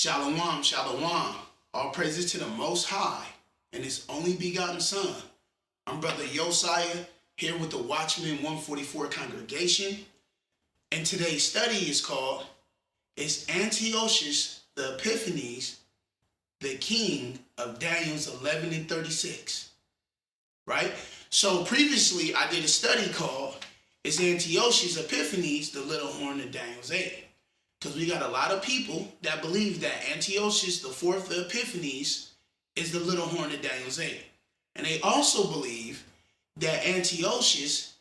Shalom, shalom. All praises to the Most High and His only begotten Son. I'm Brother Josiah here with the Watchman 144 congregation. And today's study is called, Is Antiochus the Epiphanies the king of Daniel's 11 and 36? Right? So previously I did a study called, Is Antiochus Epiphanies the little horn of Daniel's 8? Because we got a lot of people that believe that Antiochus, the fourth Epiphanies, is the little horn of Daniel's 8. And they also believe that Antiochus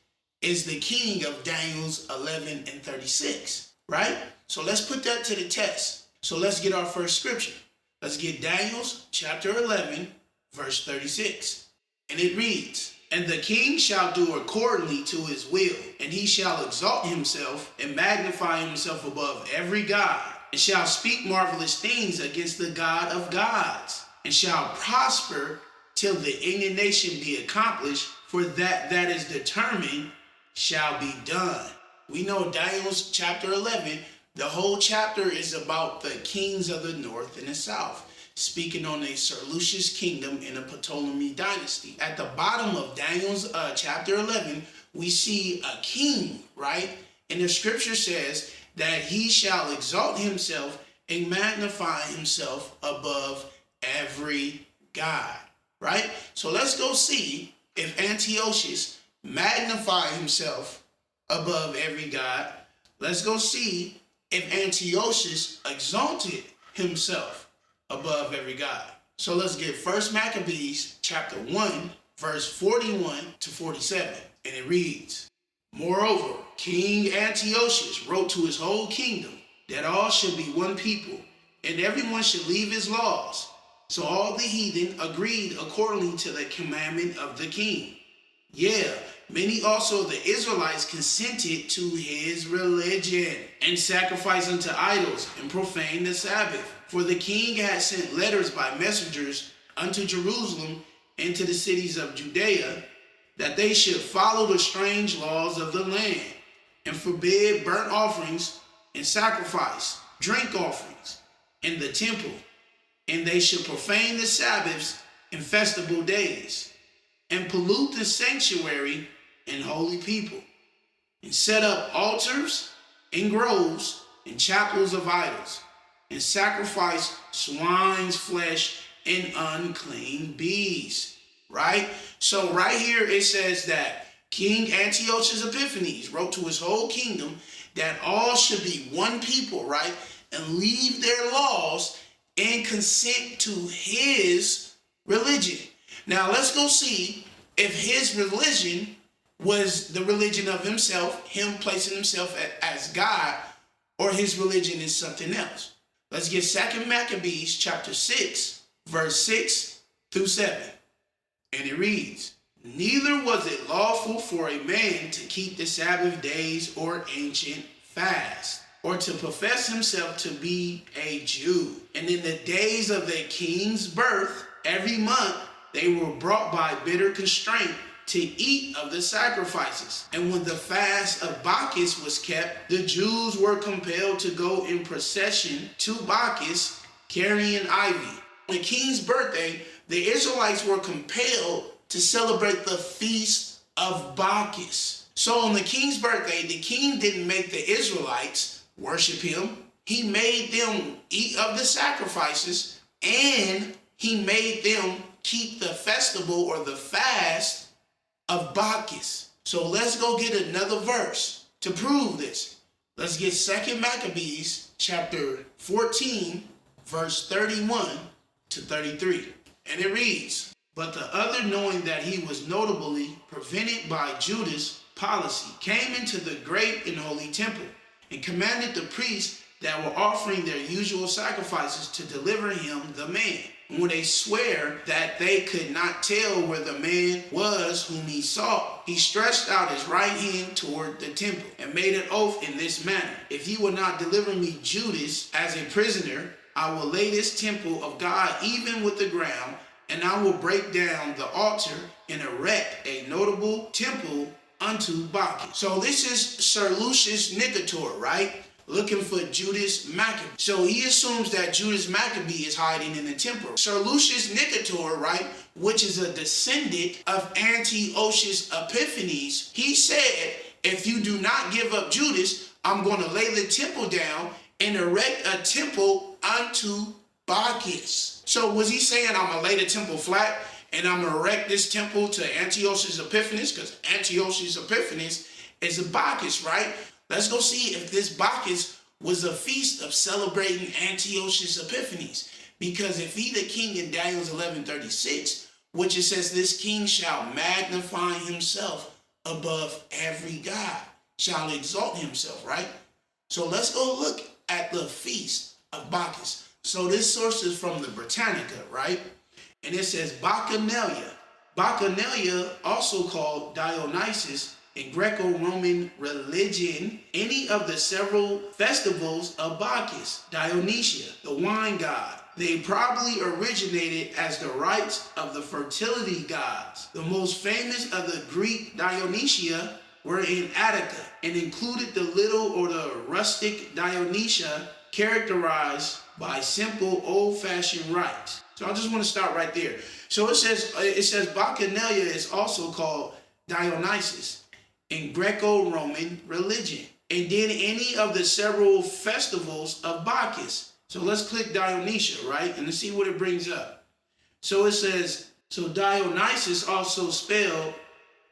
is the king of Daniel's 11 and 36, right? So let's put that to the test. So let's get our first scripture. Let's get Daniel's chapter 11, verse 36. And it reads, And the king shall do accordingly to his will, and he shall exalt himself and magnify himself above every god, and shall speak marvelous things against the God of gods, and shall prosper till the indignation be accomplished, for that is determined shall be done. We know Daniel's chapter 11, the whole chapter is about the kings of the north and the south, speaking on a Sir Lucius kingdom in a Ptolemy dynasty. At the bottom of Daniel's chapter 11, we see a king, right? And the scripture says that he shall exalt himself and magnify himself above every god, right? So let's go see if Antiochus magnified himself above every god. Let's go see if Antiochus exalted himself above every god. So let's get 1 Maccabees chapter 1, verse 41 to 47. And it reads, Moreover, King Antiochus wrote to his whole kingdom that all should be one people, and everyone should leave his laws. So all the heathen agreed accordingly to the commandment of the king. Yeah, many also of the Israelites consented to his religion, and sacrificed unto idols, and profaned the Sabbath. For the king had sent letters by messengers unto Jerusalem and to the cities of Judea, that they should follow the strange laws of the land, and forbid burnt offerings and sacrifice, drink offerings in the temple, and they should profane the Sabbaths and festival days, and pollute the sanctuary and holy people, and set up altars and groves and chapels of idols, and sacrifice swine's flesh and unclean beasts, right? So right here it says that King Antiochus Epiphanes wrote to his whole kingdom that all should be one people, right? And leave their laws and consent to his religion. Now let's go see if his religion was the religion of himself, him placing himself as God, or his religion is something else. Let's get 2 Maccabees chapter 6, verse 6 through 7. And it reads, Neither was it lawful for a man to keep the Sabbath days or ancient fast, or to profess himself to be a Jew. And in the days of the king's birth, every month they were brought by bitter constraint to eat of the sacrifices. And when the fast of Bacchus was kept, the Jews were compelled to go in procession to Bacchus, carrying ivy. On the king's birthday, the Israelites were compelled to celebrate the feast of Bacchus. So on the king's birthday, the king didn't make the Israelites worship him. He made them eat of the sacrifices, and he made them keep the festival or the fast of Bacchus. So let's go get another verse to prove this. Let's get 2 Maccabees chapter 14, verse 31 to 33. And it reads, But the other, knowing that he was notably prevented by Judas' policy, came into the great and holy temple, and commanded the priests that were offering their usual sacrifices to deliver him the man. And when they swear that they could not tell where the man was whom he sought, he stretched out his right hand toward the temple, and made an oath in this manner, If he will not deliver me Judas as a prisoner, I will lay this temple of God even with the ground, and I will break down the altar and erect a notable temple unto Bacchus. So this is Sir Lucius Nicator, right? looking for Judas Maccabee. So he assumes that Judas Maccabee is hiding in the temple. Sir Lucius Nicator, right, which is a descendant of Antiochus Epiphanes, he said, if you do not give up Judas, I'm going to lay the temple down and erect a temple unto Bacchus. So was he saying I'm going to lay the temple flat and I'm going to erect this temple to Antiochus Epiphanes? Because Antiochus Epiphanes is a Bacchus, right? Let's go see if this Bacchus was a feast of celebrating Antiochus Epiphanes. Because if he the king in Daniel's 11:36, which it says this king shall magnify himself above every god, shall exalt himself, right? So let's go look at the feast of Bacchus. So this source is from the Britannica, right? And it says Bacchanalia. Bacchanalia, also called Dionysus in Greco-Roman religion, any of the several festivals of Bacchus, Dionysia, the wine god. They probably originated as the rites of the fertility gods. The most famous of the Greek Dionysia were in Attica and included the little or the rustic Dionysia, characterized by simple old-fashioned rites. So I just want to stop right there. So it says Bacchanalia is also called Dionysus in Greco-Roman religion. And then any of the several festivals of Bacchus. So let's click Dionysia, right? And let's see what it brings up. So it says, so Dionysus, also spelled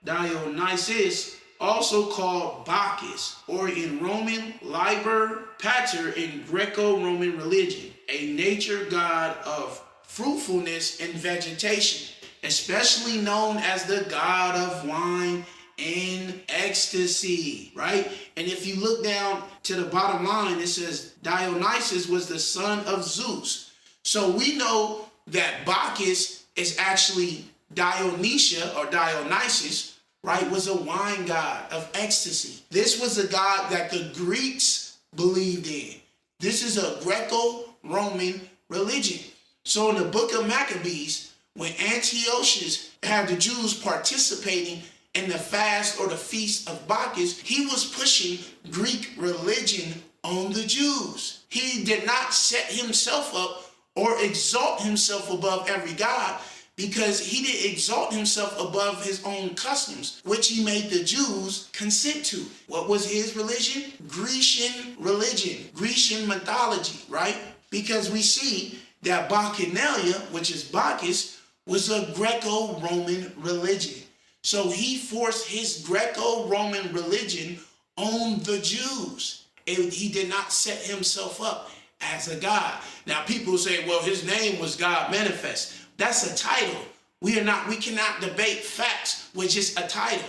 Dionysus, also called Bacchus, or in Roman, Liber Pater in Greco-Roman religion, a nature god of fruitfulness and vegetation, especially known as the god of wine and ecstasy, right? And if you look down to the bottom line, it says Dionysus was the son of Zeus. So we know that Bacchus is actually Dionysia or Dionysus, right, was a wine god of ecstasy. This was a god that the Greeks believed in. This is a Greco-Roman religion. So in the book of Maccabees, when Antiochus had the Jews participating in the fast or the feast of Bacchus, he was pushing Greek religion on the Jews. He did not set himself up or exalt himself above every god, because he didn't exalt himself above his own customs, which he made the Jews consent to. What was his religion? Grecian religion, Grecian mythology, right? Because we see that Bacchanalia, which is Bacchus, was a Greco-Roman religion. So he forced his Greco-Roman religion on the Jews. And he did not set himself up as a god. Now people say, well, his name was God Manifest. That's a title. We cannot debate facts with just a title.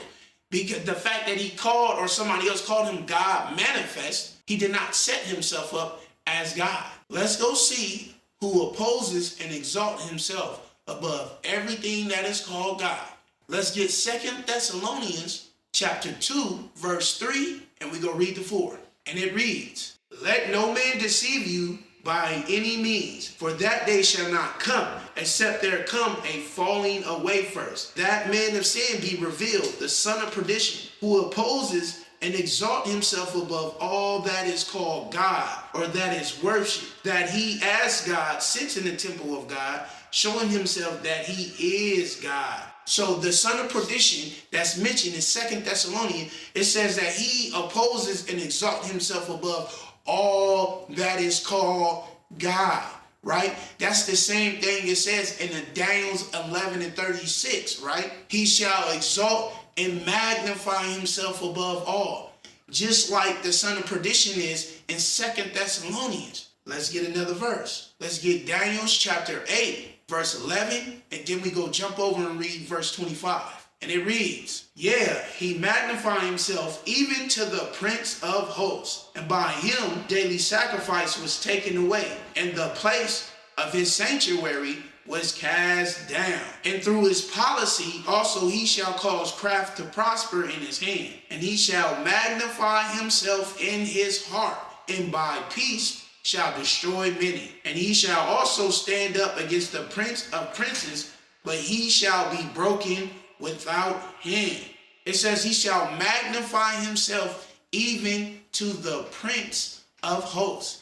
Because the fact that he called or somebody else called him God Manifest, he did not set himself up as God. Let's go see who opposes and exalts himself above everything that is called God. Let's get 2 Thessalonians chapter 2, verse 3, and we go read the 4. And it reads, let no man deceive you by any means, for that day shall not come, except there come a falling away first, that man of sin be revealed, the son of perdition, who opposes and exalt himself above all that is called God, or that is worship, that he as God sits in the temple of God, showing himself that he is God. So the son of perdition that's mentioned in 2 Thessalonians, it says that he opposes and exalts himself above all that is called God, right? That's the same thing it says in the Daniel's 11:36, right? He shall exalt and magnify himself above all, just like the son of perdition is in 2 Thessalonians. Let's get another verse. Let's get Daniel's chapter 8, verse 11, and then we go jump over and read verse 25. And it reads, yeah, he magnified himself even to the prince of hosts, and by him daily sacrifice was taken away, and the place of his sanctuary was cast down. And through his policy also he shall cause craft to prosper in his hand, and he shall magnify himself in his heart, and by peace shall destroy many. And he shall also stand up against the prince of princes, but he shall be broken without hand. It says he shall magnify himself even to the prince of hosts.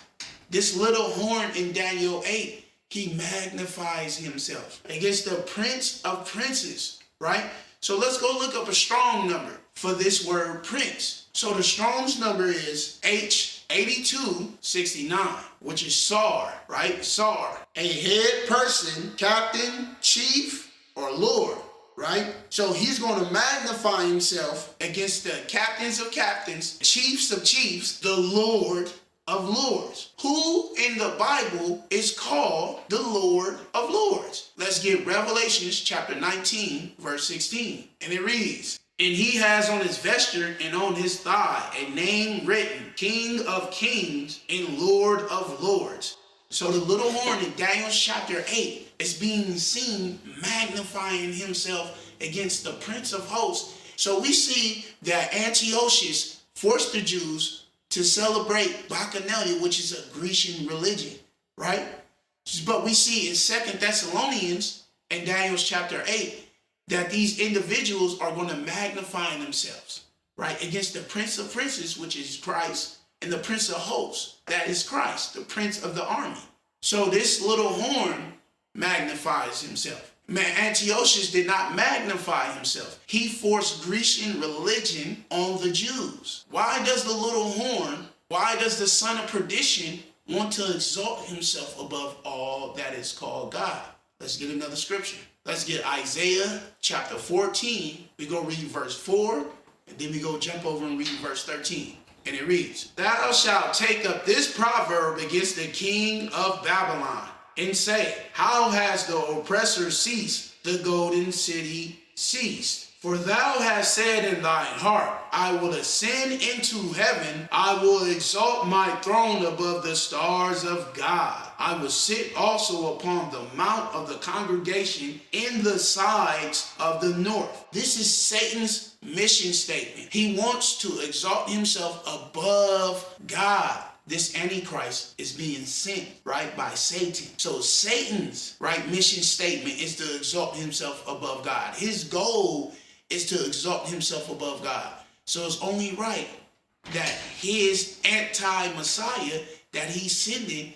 This little horn in Daniel 8, he magnifies himself against the prince of princes, right? So let's go look up a strong number for this word prince. So the Strong's number is H8269, which is Sar, right? Sar, a head person, captain, chief, or lord, right? So he's going to magnify himself against the captains of captains, chiefs of chiefs, the Lord of lords. Who in the Bible is called the Lord of lords? Let's get Revelations chapter 19, verse 16. And it reads, "And he has on his vesture and on his thigh a name written, King of Kings and Lord of Lords." So the little horn in Daniel chapter 8 is being seen magnifying himself against the Prince of Hosts. So we see that Antiochus forced the Jews to celebrate Bacchanalia, which is a Grecian religion, right? But we see in 2 Thessalonians and Daniel chapter 8 that these individuals are going to magnify themselves, right, against the Prince of Princes, which is Christ, and the Prince of Hosts, that is Christ, the Prince of the army. So this little horn magnifies himself. Antiochus did not magnify himself. He forced Grecian religion on the Jews. Why does the little horn, why does the son of perdition want to exalt himself above all that is called God? Let's get another scripture. Let's get Isaiah chapter 14. We go read verse 4, and then we go jump over and read verse 13. And it reads, "Thou shalt take up this proverb against the king of Babylon, and say, How has the oppressor ceased? The golden city ceased. For thou hast said in thine heart, I will ascend into heaven. I will exalt my throne above the stars of God. I will sit also upon the mount of the congregation in the sides of the north." This is Satan's mission statement. He wants to exalt himself above God. This Antichrist is being sent, right, by Satan. So Satan's, right, mission statement is to exalt himself above God. His goal is to exalt himself above God. So it's only right that his anti-Messiah that he's sending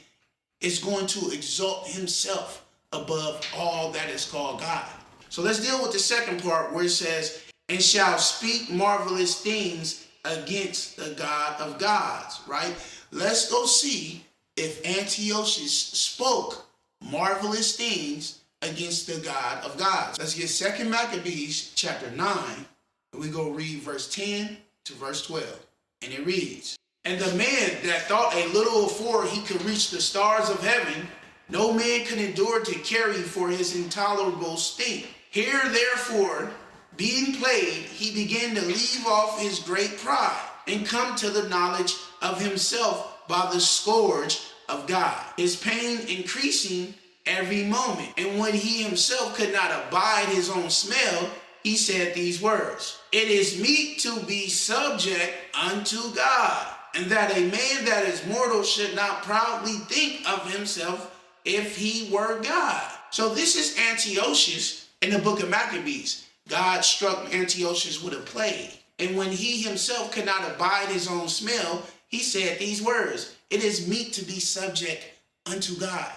is going to exalt himself above all that is called God. So let's deal with the second part where it says, "And shall speak marvelous things against the God of gods," right? Let's go see if Antiochus spoke marvelous things against the God of gods. Let's get 2 Maccabees chapter 9, and we go read verse 10 to verse 12. And it reads, "And the man that thought a little afore he could reach the stars of heaven, no man could endure to carry for his intolerable stink. Here therefore, being plagued, he began to leave off his great pride, and come to the knowledge of himself by the scourge of God, his pain increasing every moment. And when he himself could not abide his own smell, he said these words, It is meet to be subject unto God, and that a man that is mortal should not proudly think of himself if he were God." So this is Antiochus in the book of Maccabees. God struck Antiochus with a plague. And when he himself could not abide his own smell, he said these words, "It is meet to be subject unto God."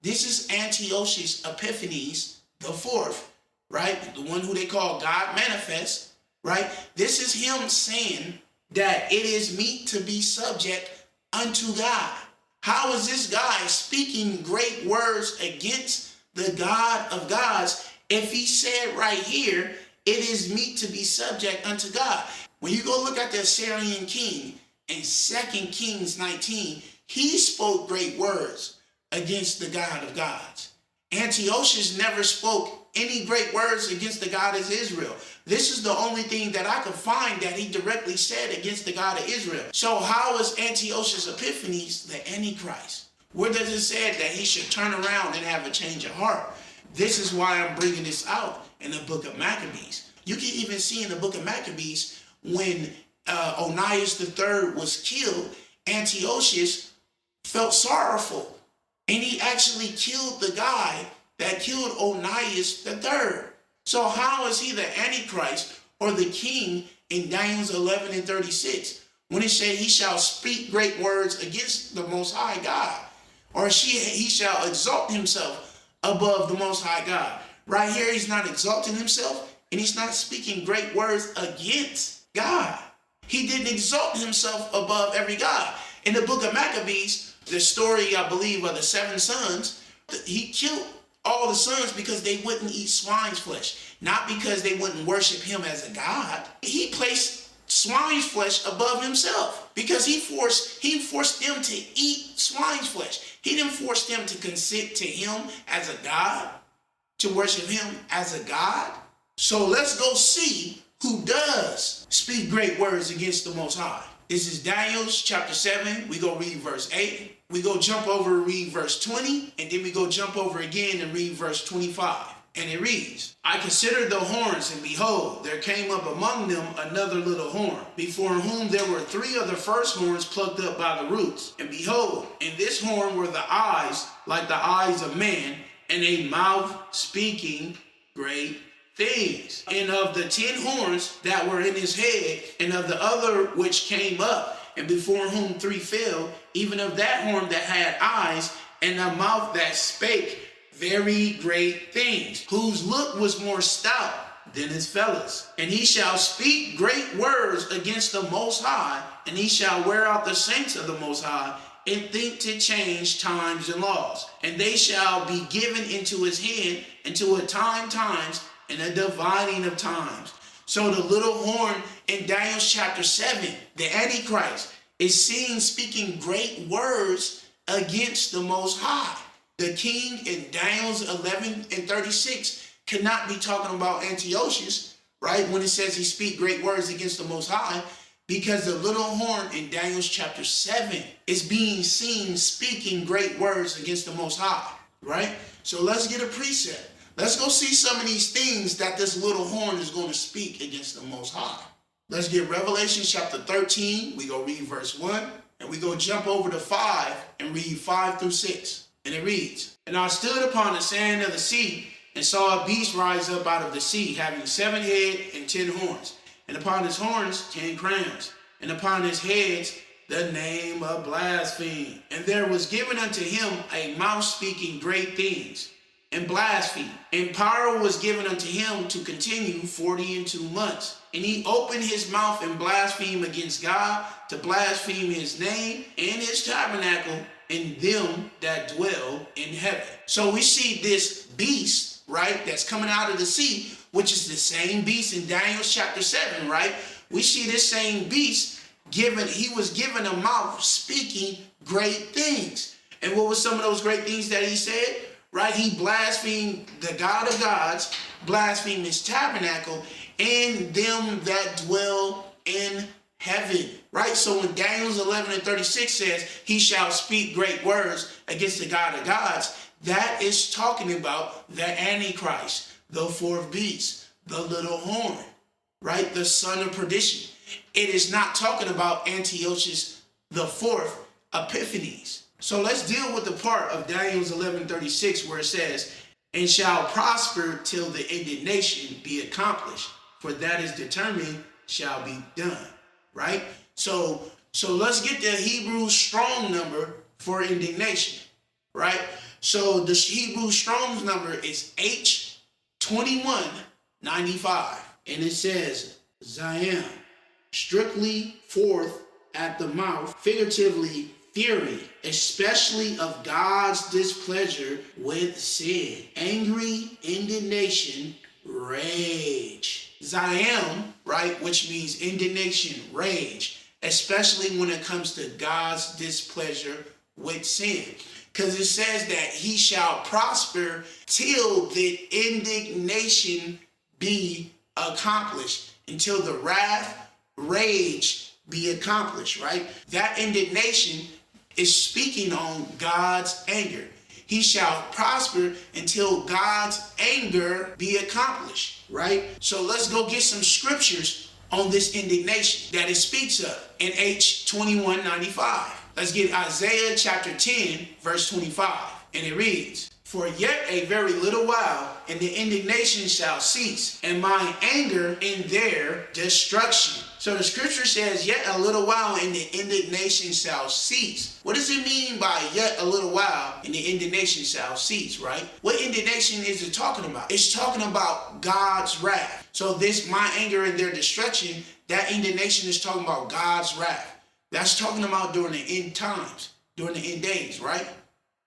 This is Antiochus Epiphanies the fourth, right? The one who they call God manifest, right? This is him saying that it is meet to be subject unto God. How is this guy speaking great words against the God of gods if he said right here, it is meet to be subject unto God? When you go look at the Assyrian king in 2 Kings 19, he spoke great words against the God of gods. Antiochus never spoke any great words against the God of Israel. This is the only thing that I could find that he directly said against the God of Israel. So how is Antiochus Epiphanes the Antichrist? Where does it say that he should turn around and have a change of heart? This is why I'm bringing this out in the book of Maccabees. You can even see in the book of Maccabees when Onias III was killed, Antiochus felt sorrowful. And he actually killed the guy that killed Onias III. So how is he the Antichrist or the king in Daniel 11 and 36 when it said he shall speak great words against the Most High God, or he shall exalt himself above the Most High God. Right here, he's not exalting himself, and he's not speaking great words against God. He didn't exalt himself above every God. In the book of Maccabees, the story, I believe, of the 7 sons, he killed all the sons because they wouldn't eat swine's flesh, not because they wouldn't worship him as a god. He placed swine's flesh above himself because he forced them to eat swine's flesh. He didn't force them to consent to him as a god, to worship him as a god. So let's go see who does speak great words against the Most High. This is Daniel chapter 7. We go read verse 8. We go jump over and read verse 20. And then we go jump over again and read verse 25. And it reads, I considered the horns, and behold, there came up among them another little horn, before whom there were 3 of the first horns plucked up by the roots. And behold, in this horn were the eyes like the eyes of man, and a mouth speaking great things. And of the 10 horns that were in his head, and of the other which came up, and before whom 3 fell, even of that horn that had eyes, and a mouth that spake very great things, whose look was more stout than his fellows. And he shall speak great words against the Most High, and he shall wear out the saints of the Most High, and think to change times and laws. And they shall be given into his hand until a times, and a dividing of times. So the little horn in Daniel chapter 7, the Antichrist, is seen speaking great words against the Most High. The king in Daniel's 11 and 36 cannot be talking about Antiochus, right? When it says he speak great words against the Most High, because the little horn in Daniel's chapter 7 is being seen speaking great words against the Most High, right? So let's get a precept. Let's go see some of these things that this little horn is going to speak against the Most High. Let's get Revelation chapter 13. We go read verse 1, and we go jump over to 5 and read 5 through 6. And it reads, And I stood upon the sand of the sea, and saw a beast rise up out of the sea, having 7 heads and 10 horns, and upon his horns 10 crowns, and upon his heads the name of blasphemy. And there was given unto him a mouth speaking great things, and blaspheme. And power was given unto him to continue 42 months. And he opened his mouth and blasphemed against God, to blaspheme his name and his tabernacle, and them that dwell in heaven. So we see this beast, right, that's coming out of the sea, which is the same beast in Daniel chapter 7, right? We see this same beast he was given a mouth speaking great things. And what was some of those great things that he said? Right, he blasphemed the God of gods, blasphemed his tabernacle, and them that dwell in heaven. Right, so when Daniel's 11 and 36 says, he shall speak great words against the God of gods, that is talking about the Antichrist, the 4th beast, the little horn, right, the son of perdition. It is not talking about Antiochus the 4th, Epiphanies. So let's deal with the part of Daniel's 11:36 where it says, and shall prosper till the indignation be accomplished, for that is determined shall be done, right? So let's get the Hebrew strong number for indignation, right? So the Hebrew Strong's number is H2195, and it says, Zion, strictly forth at the mouth, figuratively fury, especially of God's displeasure with sin, angry indignation, rage. Zion, right, which means indignation, rage, especially when it comes to God's displeasure with sin. Because it says that he shall prosper till the indignation be accomplished, until the wrath, rage be accomplished, right? That indignation is speaking on God's anger. He shall prosper until God's anger be accomplished, right? So let's go get some scriptures on this indignation that it speaks of in H2195. Let's get Isaiah chapter 10, verse 25. And it reads, for yet a very little while, and the indignation shall cease, and mine anger in their destruction So the scripture says, yet a little while and the indignation shall cease. What does it mean by yet a little while and the indignation shall cease, right? What indignation is it talking about? It's talking about God's wrath. So this, my anger and their destruction, that indignation is talking about God's wrath. That's talking about during the end times, during the end days, right?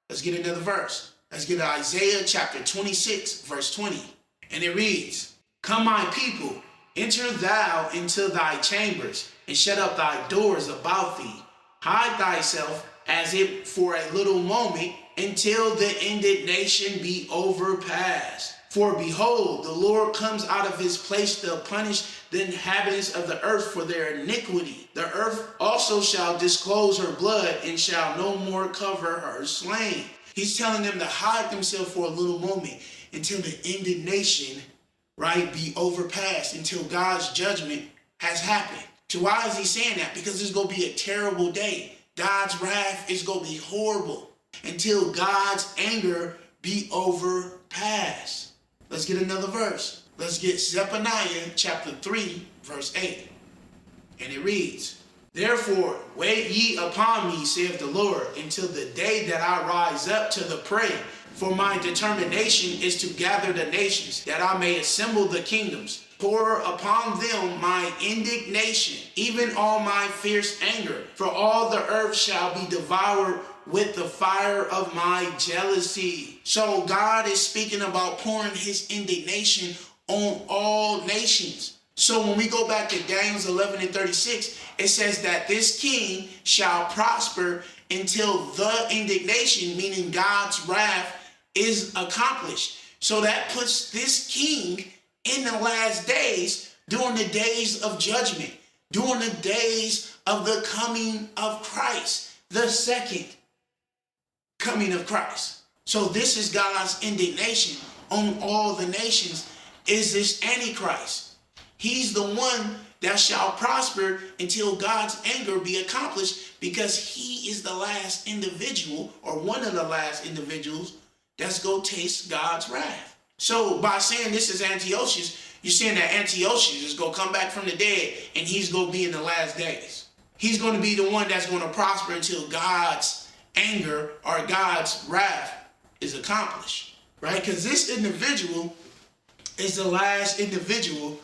Let's get another verse. Let's get Isaiah chapter 26, verse 20. And it reads, come my people, enter thou into thy chambers, and shut up thy doors about thee. Hide thyself as if for a little moment, until the indignation be overpassed. For behold, the Lord comes out of his place to punish the inhabitants of the earth for their iniquity. The earth also shall disclose her blood, and shall no more cover her slain. He's telling them to hide themselves for a little moment until the indignation, right, be overpassed, until God's judgment has happened. So why is he saying that? Because it's going to be a terrible day. God's wrath is going to be horrible until God's anger be overpassed. Let's get another verse. Let's get Zephaniah chapter 3, verse 8. And it reads, therefore, wait ye upon me, saith the Lord, until the day that I rise up to the prey. For my determination is to gather the nations, that I may assemble the kingdoms. Pour upon them my indignation, even all my fierce anger. For all the earth shall be devoured with the fire of my jealousy. So God is speaking about pouring his indignation on all nations. So when we go back to Daniel 11 and 36, it says that this king shall prosper until the indignation, meaning God's wrath, is accomplished. So that puts this king in the last days, during the days of judgment, during the days of the coming of Christ, the second coming of Christ. So this is God's indignation on all the nations, is this Antichrist. He's the one that shall prosper until God's anger be accomplished, because he is the last individual, or one of the last individuals, that's going to taste God's wrath. So by saying this is Antiochus, you're saying that Antiochus is going to come back from the dead, and he's going to be in the last days. He's going to be the one that's going to prosper until God's anger or God's wrath is accomplished, right? Because this individual is the last individual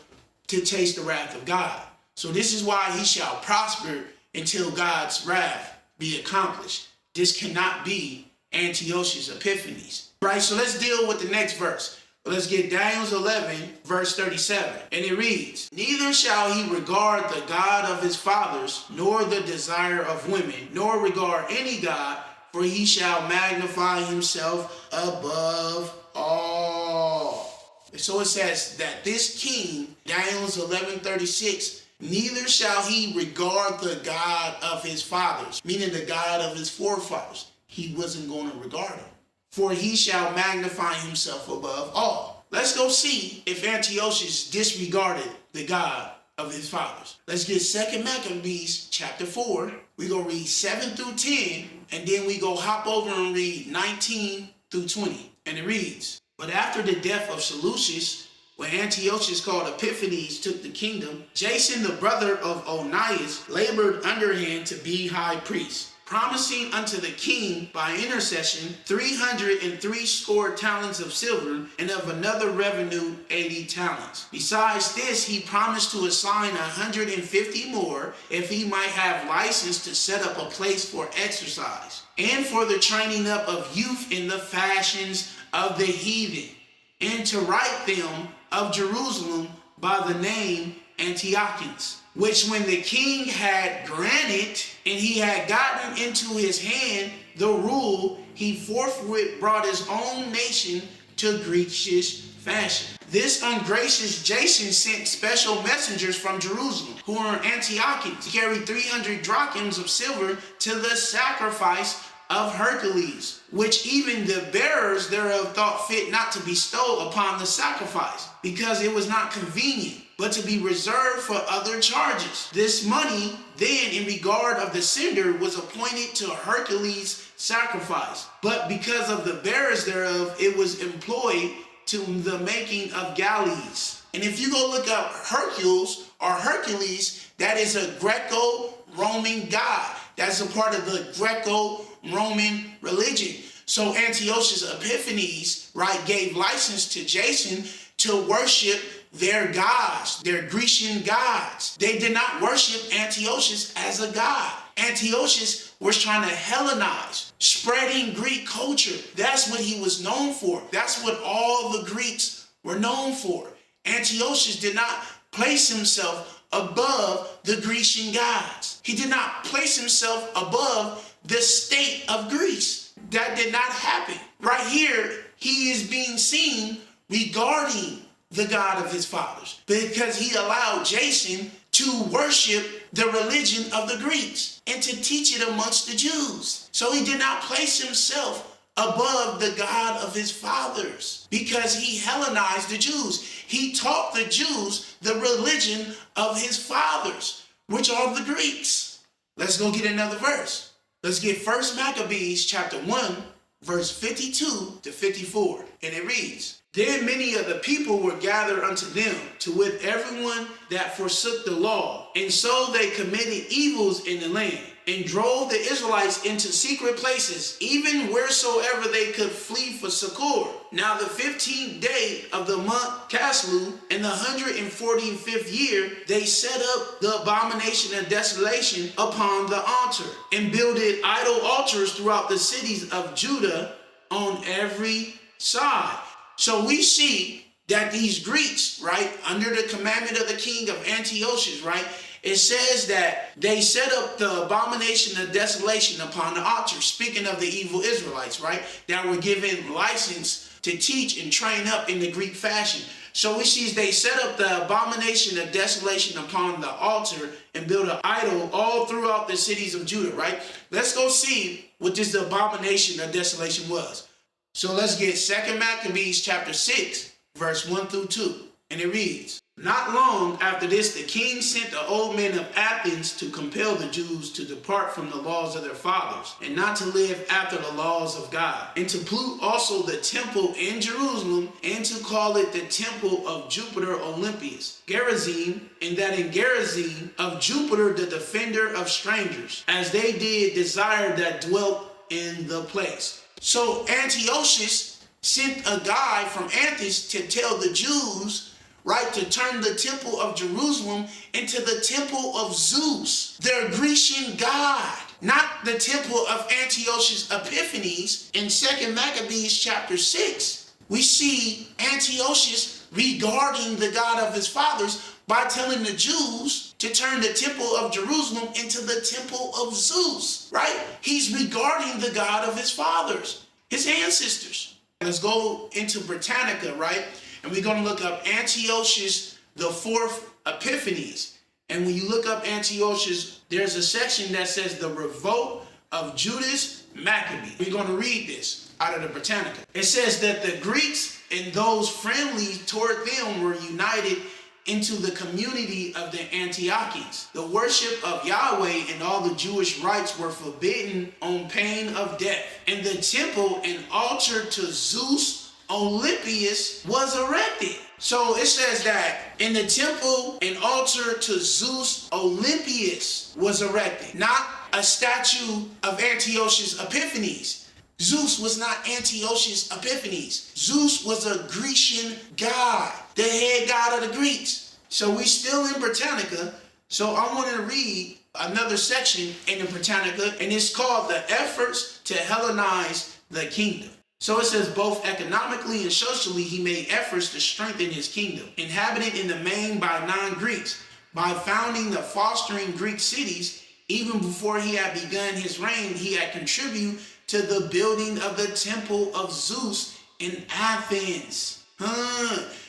to taste the wrath of God. So this is why he shall prosper until God's wrath be accomplished. This cannot be Antiochus Epiphanes, right? So let's deal with the next verse. Let's get Daniel 11, verse 37. And it reads, neither shall he regard the God of his fathers, nor the desire of women, nor regard any God, for he shall magnify himself above all. So it says that this king, Daniel 11:36, neither shall he regard the God of his fathers, meaning the God of his forefathers. He wasn't going to regard him. For he shall magnify himself above all. Let's go see if Antiochus disregarded the God of his fathers. Let's get 2 Maccabees chapter 4. We're going to read 7 through 10, and then we go hop over and read 19 through 20. And it reads, but after the death of Seleucus, when Antiochus called Epiphanes took the kingdom, Jason, the brother of Onias, labored underhand to be high priest, promising unto the king by intercession 360 talents of silver, and of another revenue 80 talents. Besides this, he promised to assign 150 more, if he might have license to set up a place for exercise, and for the training up of youth in the fashions of the heathen, and to write them of Jerusalem by the name Antiochus, which when the king had granted, and he had gotten into his hand the rule, he forthwith brought his own nation to Grecian fashion. This ungracious Jason sent special messengers from Jerusalem, who were Antiochus, to carry 300 drachms of silver to the sacrifice of Hercules, which even the bearers thereof thought fit not to bestow upon the sacrifice, because it was not convenient, but to be reserved for other charges. This money then, in regard of the sender, was appointed to Hercules' sacrifice, but because of the bearers thereof, it was employed to the making of galleys. And if you go look up Hercules or Hercules, That is a Greco-Roman god. That's a part of the Greco-Roman religion. So Antiochus Epiphanes, right, gave license to Jason to worship their gods, their Grecian gods. They did not worship Antiochus as a god. Antiochus was trying to Hellenize, spreading Greek culture. That's what he was known for. That's what all the Greeks were known for. Antiochus did not place himself above the Grecian gods. He did not place himself above the state of Greece. That did not happen. Right here, he is being seen regarding the God of his fathers because he allowed Jason to worship the religion of the Greeks and to teach it amongst the Jews. So he did not place himself above the God of his fathers because he Hellenized the Jews. He taught the Jews the religion of his fathers, which are the Greeks. Let's go get another verse. Let's get 1 Maccabees chapter 1, verse 52 to 54. And it reads, Then many of the people were gathered unto them, to wit everyone that forsook the law. And so they committed evils in the land, and drove the Israelites into secret places, even wheresoever they could flee for succor. Now the 15th day of the month Caslu, in the 145th year, they set up the abomination of desolation upon the altar, and builded idol altars throughout the cities of Judah on every side. So we see that these Greeks, right, under the commandment of the king of Antiochus, right, it says that they set up the abomination of desolation upon the altar, speaking of the evil Israelites, right, that were given license to teach and train up in the Greek fashion. So we see they set up the abomination of desolation upon the altar and built an idol all throughout the cities of Judah, right? Let's go see what this abomination of desolation was. So let's get 2 Maccabees chapter 6, verse 1 through 2. And it reads, Not long after this, the king sent the old men of Athens to compel the Jews to depart from the laws of their fathers, and not to live after the laws of God, and to pollute also the temple in Jerusalem, and to call it the temple of Jupiter Olympius, Gerizim, and that in Gerizim of Jupiter the defender of strangers, as they did desire that dwelt in the place. So Antiochus sent a guy from Antiochus to tell the Jews, right, to turn the temple of Jerusalem into the temple of Zeus, their Grecian god, not the temple of Antiochus Epiphanes. In 2 Maccabees chapter 6, we see Antiochus regarding the God of his fathers by telling the Jews to turn the temple of Jerusalem into the temple of Zeus, right? He's regarding the God of his fathers, his ancestors. Let's go into Britannica, right? And we're going to look up Antiochus the fourth Epiphanes. And when you look up Antiochus, there's a section that says the revolt of Judas Maccabee. We're going to read this out of the Britannica. It says that the Greeks and those friendly toward them were united into the community of the Antiochus. The worship of Yahweh and all the Jewish rites were forbidden on pain of death. And the temple and altar to Zeus Olympius was erected. So it says that in the temple an altar to Zeus Olympius was erected, not a statue of Antiochus Epiphanes. Zeus was not Antiochus Epiphanes. Zeus was a Grecian god, the head god of the Greeks. So we still in Britannica. So I want to read another section in the Britannica, and it's called The Efforts to Hellenize the Kingdom. So it says, both economically and socially, he made efforts to strengthen his kingdom, inhabited in the main by non-Greeks, by founding the fostering Greek cities. Even before he had begun his reign, he had contributed to the building of the temple of Zeus in Athens.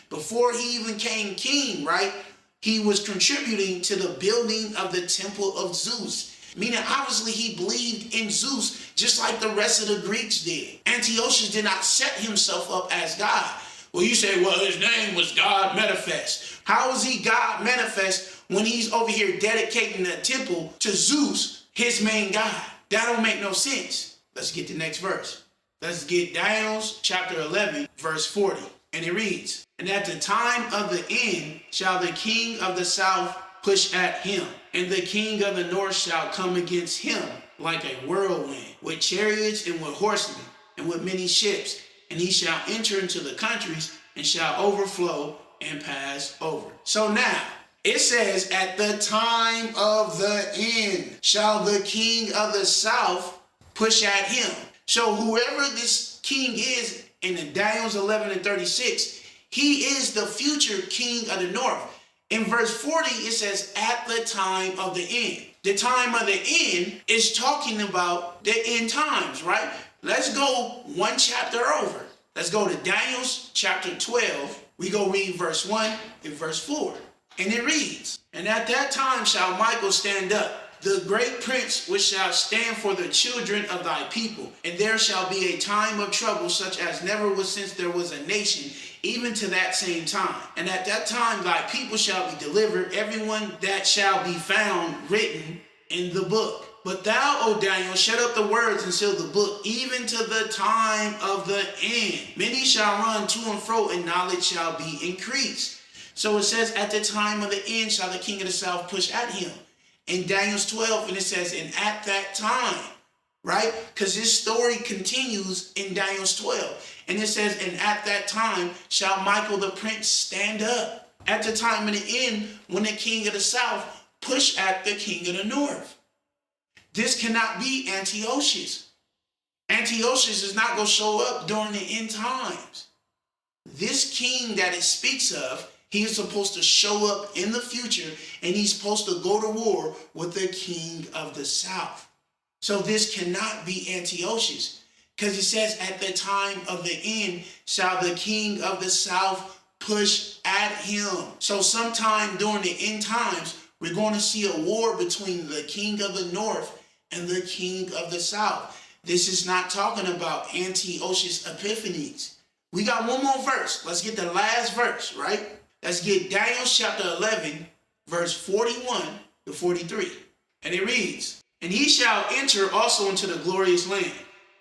Before he even came king, right? He was contributing to the building of the temple of Zeus. Meaning, obviously, he believed in Zeus just like the rest of the Greeks did. Antiochus did not set himself up as God. Well, you say, well, his name was God Manifest. How is he God Manifest when he's over here dedicating the temple to Zeus, his main God? That don't make no sense. Let's get the next verse. Let's get Daniel chapter 11, verse 40. And it reads, And at the time of the end shall the king of the south push at him. And the king of the north shall come against him like a whirlwind, with chariots and with horsemen, and with many ships. And he shall enter into the countries, and shall overflow and pass over. So now, it says, at the time of the end shall the king of the south push at him. So whoever this king is in Daniel 11 and 36, he is the future king of the north. In verse 40, it says, at the time of the end. The time of the end is talking about the end times, right? Let's go one chapter over. Let's go to Daniel chapter 12. We go read verse 1 and verse 4. And it reads, and at that time shall Michael stand up, the great prince which shall stand for the children of thy people. And there shall be a time of trouble such as never was since there was a nation, even to that same time. And at that time thy people shall be delivered, everyone that shall be found written in the book. But thou, O Daniel, shut up the words and seal the book, even to the time of the end. Many shall run to and fro, and knowledge shall be increased. So it says, at the time of the end shall the king of the south push at him. In Daniel 12, and it says, and at that time, right? Because this story continues in Daniel 12. And it says, and at that time shall Michael the prince stand up. At the time of the end, when the king of the south push at the king of the north. This cannot be Antiochus. Antiochus is not going to show up during the end times. This king that it speaks of, he is supposed to show up in the future, and he's supposed to go to war with the king of the south. So this cannot be Antiochus, because it says at the time of the end shall the king of the south push at him. So sometime during the end times, we're going to see a war between the king of the north and the king of the south. This is not talking about Antiochus Epiphanies. We got one more verse. Let's get the last verse, right? Let's get Daniel chapter 11, verse 41 to 43. And it reads, and he shall enter also into the glorious land,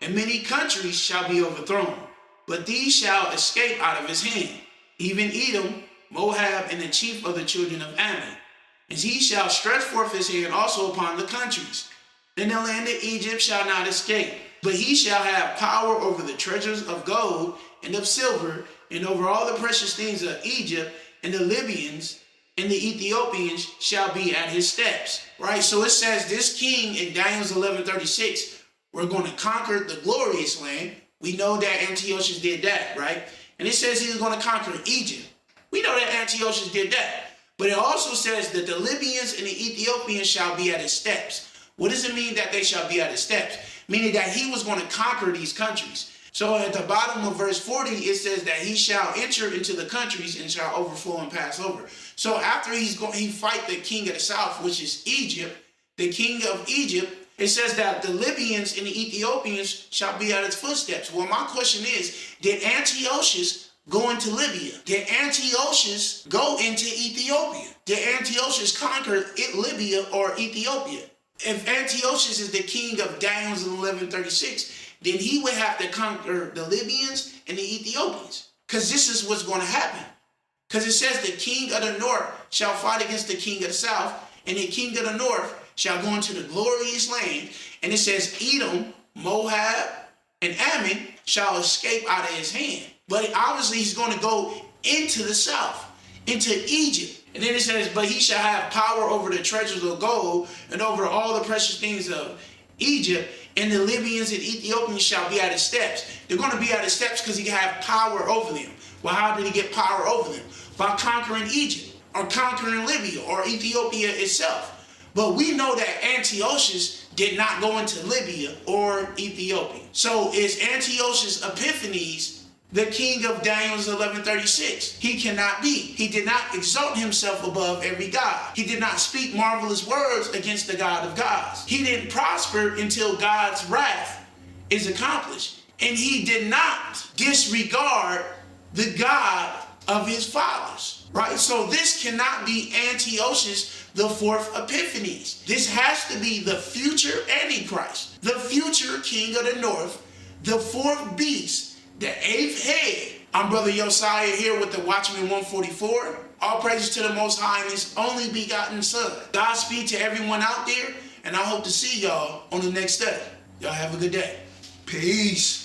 and many countries shall be overthrown, but these shall escape out of his hand, even Edom, Moab, and the chief of the children of Ammon. And he shall stretch forth his hand also upon the countries. And the land of Egypt shall not escape, but he shall have power over the treasures of gold and of silver, and over all the precious things of Egypt, and the Libyans and the Ethiopians shall be at his steps. Right? So it says this king in Daniel 11:36, we're going to conquer the glorious land. We know that Antiochus did that, right? And it says he's going to conquer Egypt. We know that Antiochus did that. But it also says that the Libyans and the Ethiopians shall be at his steps. What does it mean that they shall be at his steps? Meaning that he was going to conquer these countries. So at the bottom of verse 40, it says that he shall enter into the countries and shall overflow and pass over. So after he fight the king of the south, which is Egypt, the king of Egypt, it says that the Libyans and the Ethiopians shall be at his footsteps. Well, my question is, did Antiochus go into Libya? Did Antiochus go into Ethiopia? Did Antiochus conquer Libya or Ethiopia? If Antiochus is the king of Daniel 11:36, then he would have to conquer the Libyans and the Ethiopians. Because this is what's going to happen. Because it says the king of the north shall fight against the king of the south, and the king of the north shall go into the glorious land. And it says Edom, Moab, and Ammon shall escape out of his hand. But obviously he's going to go into the south, into Egypt. And then it says, but he shall have power over the treasures of gold and over all the precious things of Egypt, and the Libyans and Ethiopians shall be at his steps. They're going to be at his steps because he have power over them. Well, how did he get power over them? By conquering Egypt or conquering Libya or Ethiopia itself. But we know that Antiochus did not go into Libya or Ethiopia. So is Antiochus Epiphanes the king of Daniel 11:36? He cannot be. He did not exalt himself above every god. He did not speak marvelous words against the God of gods. He didn't prosper until God's wrath is accomplished. And he did not disregard the God of his fathers. Right? So this cannot be Antiochus the fourth Epiphanes. This has to be the future Antichrist, the future king of the north, the fourth beast, the eighth head I'm Brother Josiah here with the Watchman 144. All praises to the Most High and His only begotten Son. Godspeed to everyone out there, and I hope to see y'all on the next study. Y'all have a good day. Peace.